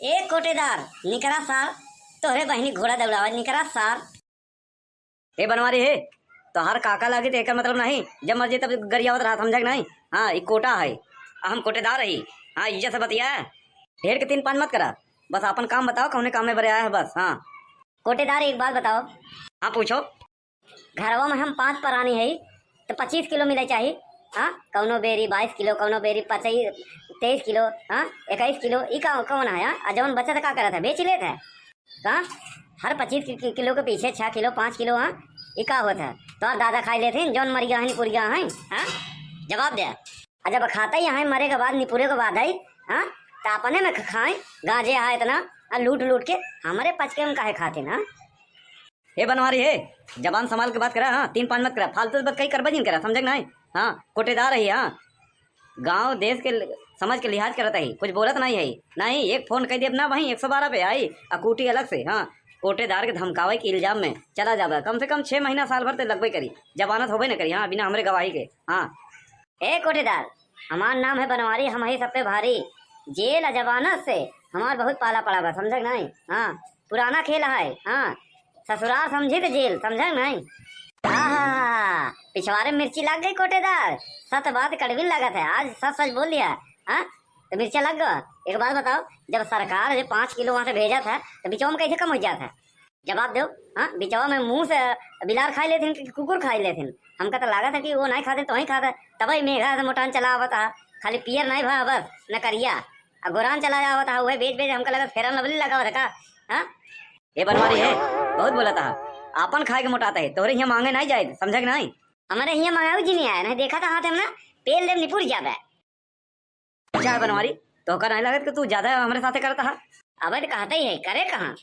एक कोटेदार निकरा सार तोहरे बहनी घोड़ा दौड़ावा निकरा सार। ए बनवारी है तो हर काका लागे तो एक मतलब नहीं, जब मर्जी तब गरियावत रहा, समझा कि नहीं। हाँ ये कोटा है, हम कोटेदार रही। हाँ इज्जत से बतिया, ढेर के 3-5 मत करा, बस अपन काम बताओ कौन काम में बरे आया है बस। हाँ कोटेदार एक बात बताओ। हाँ पूछो। घरवा में हम 5 प्राणी है तो 25 किलो मिले चाहिए। हाँ कौनो बेरी 22 किलो, कौनो बेरी 23 किलो, हाँ 21 किलो, ई कौन है। हाँ जवन बच्चा था क्या करा था, बेच ले था। हाँ हर 25 किलो के पीछे 6 किलो 5 किलो। हाँ ई का होता है तो दादा खाई लेते जौन मर गया है निपुरिया है। हाँ जवाब दे। जब खाता ही है मरे के बाद निपुरे के बाद है। हाँ तो अपने में खाएं गांजे है इतना लूट लूट के हमारे पचके में काहे खाते ना। हे बनवारी है जबान संभाल के बात करा। हाँ 3-5 मत करा, फालतू बात कहीं करबा नहीं करा, समझ नहीं। हाँ कोटेदार है। हाँ गांव देश के समझ के लिहाज करता है, कुछ बोलत नहीं है। नहीं एक फोन कह दिए ना भाई 112 पे आई अकूटी अलग से। हाँ कोटेदार के धमकावे के इल्जाम में चला जावा, कम से कम 6 महीना साल भर तो लगभे करी, जमानत होबे न करी। हाँ बिना हमारे गवाही के। हाँ ए कोटेदार हमार नाम है बनवारी, हम ही सब पे भारी, जेल जमानत से हमार बहुत पाला पड़ा बा, समझ नहीं। हाँ पुराना खेल है। हाँ ससुराल समझी तो जेल, समझ नहीं। हाँ पिछवाड़े मिर्ची लग गई कोटेदार, सच बात कड़वी लागत है, आज सच सच बोल दिया। हाँ तो मिर्चा लग गया। एक बात बताओ, जब सरकार जो 5 किलो वहाँ से भेजा था तो बिचवा में कैसे कम हो जाता है, जवाब दो। हाँ बिचवा में मुंह से बिलार खाई लेते कि कुकुर खाई लेते। हमका तो लगा था कि वो नहीं खाते तो वहीं खाता, तभी मेघा से मोटान चला आवता है, खाली पियर नहीं भा बस न करिया गोरान चला जावत है, वह बेच बेच हमका लगा फेरन लवली लगा हुआ था। हाँ ये बनवारी है बहुत बोला था, आपन खाए के मोटाता है, तोरे यहाँ मांगे नहीं जाए, समझा कि नहीं। हमारे यहाँ मंगाऊ जी नहीं आया, नहीं देखा था हाथ हम ना पेल देव निपुर जावे। अच्छा है बनवारी तो का नहीं लगत कि तू ज्यादा हमारे साथे करता है। अब तो कहते ही है, करे कहाँ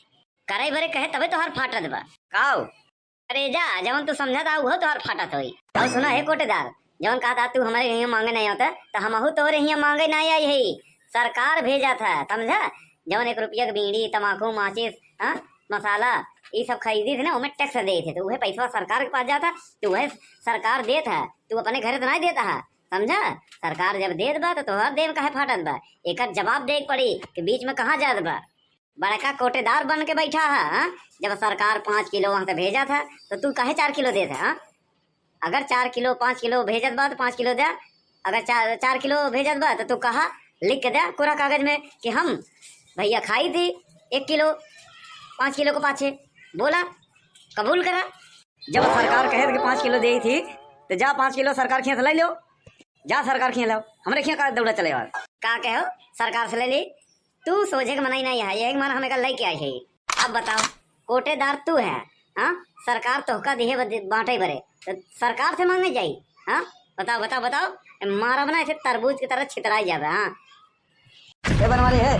करे बरे कहे तबे तो हर फाटत बा काओ। अरे जा जवन तू समझा था वो तो हर फाटत होई। और सुना है कोटेदार जवन कहा था तू हमारे यहाँ मांगे नहीं आता तो हम तोरे यहाँ मांगे नहीं आई है, सरकार भेजा था समझा। जवन 1 रुपया की बीड़ी तम्बाकू माचिस हाँ मसाला ये सब खरीदी थे ना, उनमें टैक्स दे थे तो वह पैसा सरकार के पास जाता तो वह सरकार देता है, तू अपने घर तो नहीं देता है, समझा। सरकार जब देत बा तो हर देव काहे फाटत बा, एक जवाब दे पड़ी कि बीच में कहाँ जात बा। बड़का कोटेदार बन के बैठा है। हाँ जब सरकार 5 किलो वहाँ से भेजा था तो तू काहे 4 किलो देता। हाँ अगर 4 किलो 5 किलो भेजत बा तो 5 किलो दे, अगर 4 किलो भेजत बा तो तू कहा लिख के दे कोरा कागज में कि हम भैया खाई थी 1 किलो 5 किलो को पाछे, बोला कबूल करा। जब सरकार कहे कि 5 किलो दे थी तो जा 5 किलो सरकार खिया से ले लो, जा सरकार खिया लो, हमारे खिया का दौड़ा चले का कहो सरकार से ले ली, तू सोचे के मनाई नहीं है, एक मन हमें कल लेके आई है। अब बताओ कोटेदार तू है। हाँ सरकार तोहका दिहे बांटे बरे तो सरकार से मांगने जाई। हाँ बताओ बताओ बताओ, मारा बना ऐसे तरबूज की तरह छितराई जावे। हाँ ये बनवारी है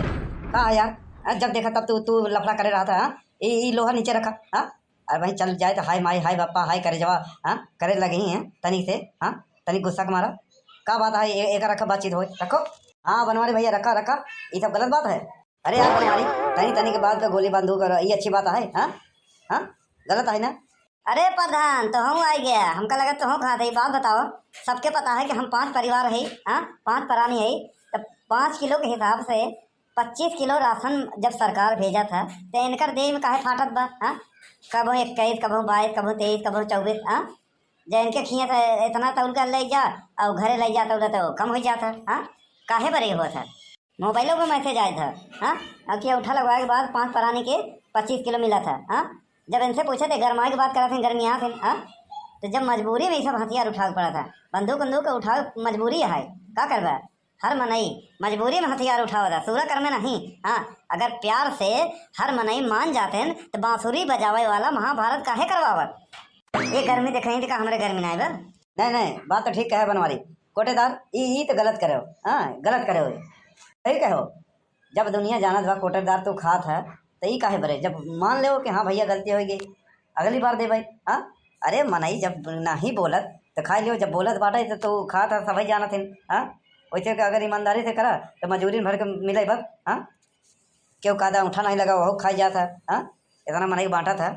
कहा यार, जब देखा तब तू लफड़ा करे रहा था। हाँ ये लोहा नीचे रखा। हाँ अरे भाई चल जाए तो हाय माई हाय बापा हाय करे जवा। हाँ करे लगे ही हैं तनी से। हाँ तनी गुस्सा के मारा का बात है, एक रखा बातचीत हो रखो। हाँ बनवारी भैया रखा रखा, ये सब गलत बात है। अरे यार बनवारी तनी तनी के बाद पे गोली बंदूक और ये अच्छी बात है। हाँ हाँ गलत है ना। अरे प्रधान तो हम आ गया, हमका लगा तो हम खाते। बात बताओ, सबके पता है कि हम 5 परिवार है। हाँ 5 प्राणी है तो 5 किलो के हिसाब से 25 किलो राशन जब सरकार भेजा था तो इनकर देह में काहे फाटत बा। हाँ कबो 21 कबो 22 कबो 23 कबो 24। हाँ जब इनके खिया था इतना तौल कर ले जा और घरे ले जाता तो कम हो जाता। हाँ काहे बरे हुआ था, मोबाइलों में मैसेज आया था। हाँ अखिया उठा लगवाए के बाद 5 प्राणी के 25 किलो मिला था। हाँ जब इनसे पूछे थे गरमाए की बात करा थे गर्मी यहाँ थे। हाँ तो जब मजबूरी में ये सब हथियार उठा पड़ा था, बंदूक बंदूक उठा मजबूरी है, का करवा हर मनई मजबूरी में हथियार उठावा था, सूरा कर में नहीं। हाँ अगर प्यार से हर मनई मान जाते हैं तो बांसुरी बजावे वाला महाभारत काहे करवावत। ये गर्मी देख रही थी का हमारे गर्मी नहीं बा। नहीं नहीं बात तो ठीक है बनवारी, कोटेदार ये तो गलत करे हो। हाँ गलत करे हो, सही कहो। जब दुनिया जानत बा कोटेदार तो खात है तो ये काहे बरे, जब मान लो कि हाँ भैया गलती हो गई अगली बार दे भाई। हाँ अरे मनई जब नहीं बोलत तो खा लियो, जब बोलत बाटे तो तू खात है सभी जानत है। हाँ वैसे कि अगर ईमानदारी से करा तो मजबूरी भर के मिले बस। हाँ क्यों कादा उठा नहीं लगा वो खाई जाता। हाँ इतना मनई बांटा था।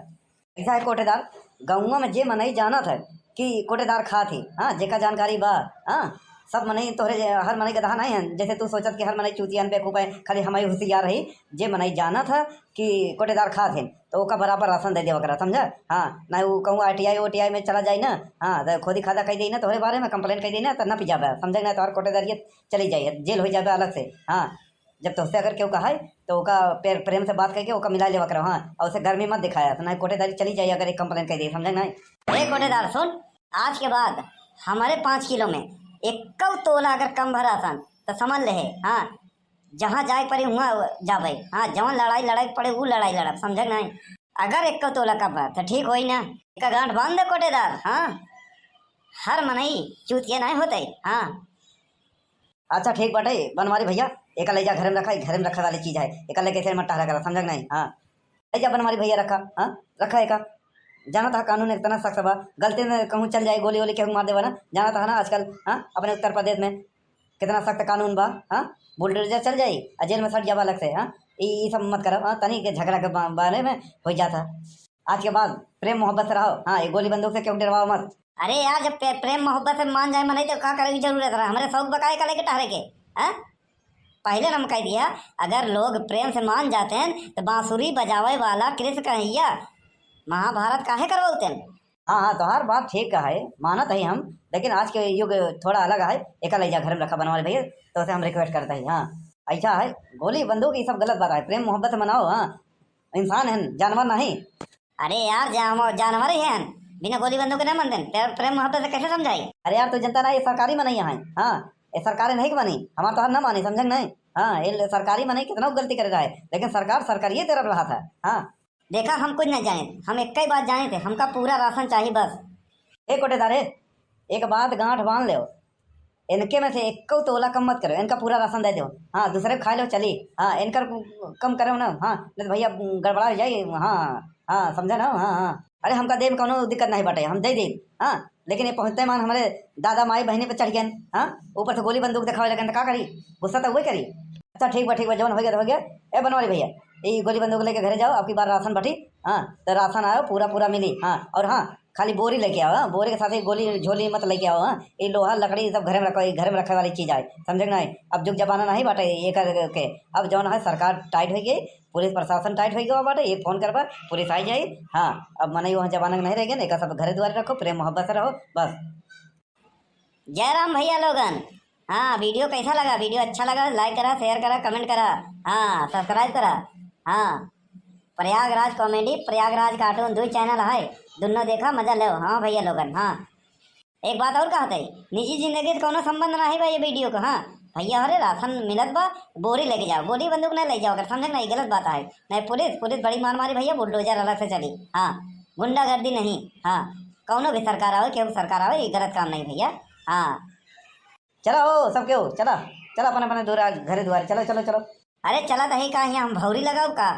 ऐसा है कोटेदार गाँव में जे मनई जाना था कि कोटेदार खा थी। हाँ जेका जानकारी बा। हाँ सब मनई तोहरे हर मनई गधा नहीं है जैसे तू सोचत कि हर मनई चूतियन पे खूब है खाली हमारी होशियार रही जे मनई जाना था कि कोटेदार खात है तो ओका बराबर राशन दे देवा करा समझा। हाँ ना वो कहूँ आरटीआई ओटीआई में चला जाए ना, हाँ तो खोदी खादा कही दी ना तोहरे बारे में कंप्लेन कही दी ना तो ना पी जाबे समझे ना, तो और कोटेदारियत चली जाए जेल हो जाए अलग से। हाँ जब तुझसे अगर क्यों कहा है तो ओका प्रेम से बात करके ओका मिला लेवा करो। हाँ और उसे गर्मी मत दिखाया तो ना कोटेदारी चली जाए अगर एक कंप्लेन कह दी समझे ना। ए कोटेदार सुन, आज के बाद हमारे 5 किलो में 1 तोला अगर कम भरा सन तो समझ ले। हाँ जहाँ जाए पड़े वहाँ जाबे। हाँ जहाँ लड़ाई पड़े वो लड़ाई लड़ब समझे नहीं। अगर 1 तोला कम भर तो ठीक होई ना, एक गांठ बांध दे कोटेदार। हाँ हर मनई चूतिया नहीं होते। हाँ अच्छा ठीक बाटे बनवारी भैया, एक ले जा घर में रखा, घर में रखा वाली चीज है, एक ले कैसे मत टहला करा समझ नहीं। हाँ ले जा बनवारी भैया रखा। हाँ रखा एक जाना था कानून इतना सख्त बा, गलती में कहूँ चल जाए गोली वोली कहूँ मार देवा ना, जाना था ना आजकल। हाँ अपने उत्तर प्रदेश में कितना सख्त कानून बा। हाँ बुलडोजर चल जाई और जेल में सट जावा अलग से। हाँ ये सब मत करो। हाँ तनी के झगड़ा के बारे में हो जाता। आज के बाद प्रेम मोहब्बत से रहो। हाँ ये गोली बंदूक से क्यों डरवाओ मत। अरे यार जब प्रेम मोहब्बत से मान जाए मनई तो क्या करे की जरूरत रहा, हमारे शौक बकाए का लेके टहरे के। हाँ पहले हम कह दिया अगर लोग प्रेम से मान जाते हैं तो बांसुरी बजावे वाला कृष्ण कन्हैया महाभारत काहे करवाते हैं। हाँ हाँ तो हर बात ठीक है मानत है हम, लेकिन आज के युग थोड़ा अलग है। एक ले जा घर में रखा बनवारी भैया तो उसे हम रिक्वेस्ट करते हैं। हाँ ऐसा है गोली बंदूक ये सब गलत बात है, प्रेम मोहब्बत से मनाओ। हाँ इंसान है जानवर नहीं। अरे यार जानवर ही हैं, बिना गोली बंदूक के नहीं मनते, प्रेम मोहब्बत से कैसे समझाई। अरे यार तू जनता ना ये सरकारी मनई है। हाँ ये सरकारी नहीं बनी हमारा तो हर ना मानी समझे नहीं। हाँ ये सरकारी मनई कितना गलती कर रहा है, लेकिन सरकार ये तेरा रहा था। हाँ देखा हम कुछ नहीं जाने, हम एक ही बात जाने थे, हमका पूरा राशन चाहिए बस। एक कोटेदारे एक बात गांठ बांध लो, इनके में से 1 तोला कम मत करो, इनका पूरा राशन दे दो। हाँ दूसरे को खा लो चली। हाँ इनका कम करो ना। हाँ नहीं तो भैया गड़बड़ा जाए। हाँ हाँ समझे ना। हाँ हाँ अरे हमका दे में कोनो दिक्कत नहीं बटे, हम दे। हाँ लेकिन ये पहुँचते मान हमारे दादा माई बहनी पे चढ़ गए। हाँ ऊपर से गोली बंदूक दिखावे लगे तो क्या करी, गुस्सा तो वही करी। अच्छा ठीक बा जवन हो गया तो हो गया। ए बनवारी भैया ये गोली बंदूक लेके घरे जाओ, आपकी बार राशन बटी। हाँ तो राशन आयो पूरा मिली। हाँ और हाँ खाली बोरी लेके आओ। हाँ बोरी के साथ ही गोली झोली मत लेके आओ। हाँ ये लोहा लकड़ी सब घर में रखो, घर में रखे वाली चीज है समझे ना। अब जुग जमाना नहीं बाटे ये करके, अब जौन है सरकार टाइट हो गई, पुलिस प्रशासन टाइट हो गया बाटे, ये फोन कर पर पुलिस आई जाए। हाँ अब मना वहाँ जमाना नहीं रह गया ना, एक सब घरे द्वारे रखो, प्रेम मोहब्बत से रहो बस। जय राम भैया लोगन। हाँ वीडियो कैसा लगा, वीडियो अच्छा लगा लाइक करा, शेयर करा, कमेंट करा, हाँ सब्सक्राइब करा। हाँ Prayagraj comedy, Prayagraj cartoon 2 channel है, दोनों देखा मजा लो। हाँ भैया लोगन। हाँ एक बात और कहते निजी जिंदगी से कोनो संबंध नहीं बा ये वीडियो का। हाँ भैया अरे राशन मिलत बा, बोरी लेके जाओ, गोली बंदूक नहीं ले जाओ अगर समझे नहीं, गलत बात है। नहीं पुलिस बड़ी मार मारी भैया, बुलडोजर अलग से चली। हाँ गुंडागर्दी नहीं। हाँ कौनो भी सरकार आवे केहू सरकार आवे ये गलत काम नहीं भैया। हाँ चलो ओ सब क्यों चला चला अपने दूर घरे द्वारे चलो चलो चलो। अरे चला तो ही का, यहाँ हम भौरी लगाओ का।